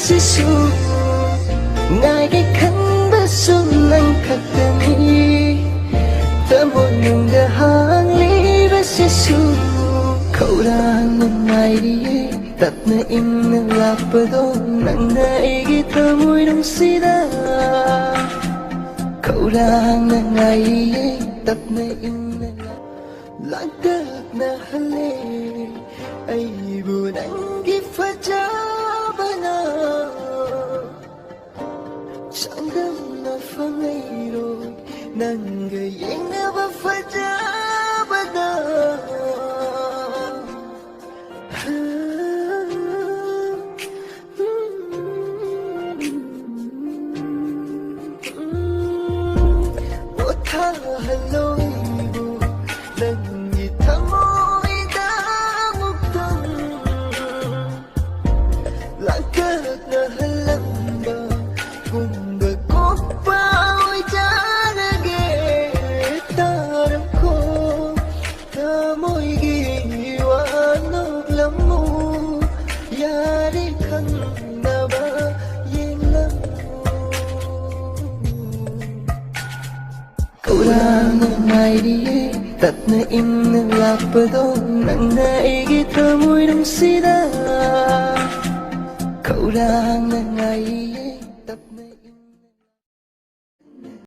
ꯏꯕꯁꯤꯁꯨ ꯉꯥꯏꯒꯦ ꯈꯟꯕꯁꯨ ꯅꯪ ꯈꯛꯇꯅꯤ ꯊꯃꯣꯏꯅꯨꯡꯗ ꯍꯥꯡꯂꯤꯕꯁꯤꯁꯨ ꯈꯧꯔꯥꯡꯅ ꯉꯥꯏꯔꯤꯌꯦ ꯇꯞꯅ ꯏꯪꯅ ꯂꯥꯛꯄꯗꯣ ꯅꯪꯅ ꯑꯩꯒꯤ ꯊꯃꯣꯏꯅꯨꯡꯁꯤꯗ khawrang na ngaiye tapna inna lagdagnahalle aibu nangi fajabana sangam fangairo nanga yengnaba fajabana Hello, nangi thamoida muktam langkat na halamba kumba koppa oijanage taram ko thamoi gi wanog lamu yari khanaba yenglam khawrang na ngaiye tapna imna lakpado nangna aigi thamoinungsida khawrang na ngaiye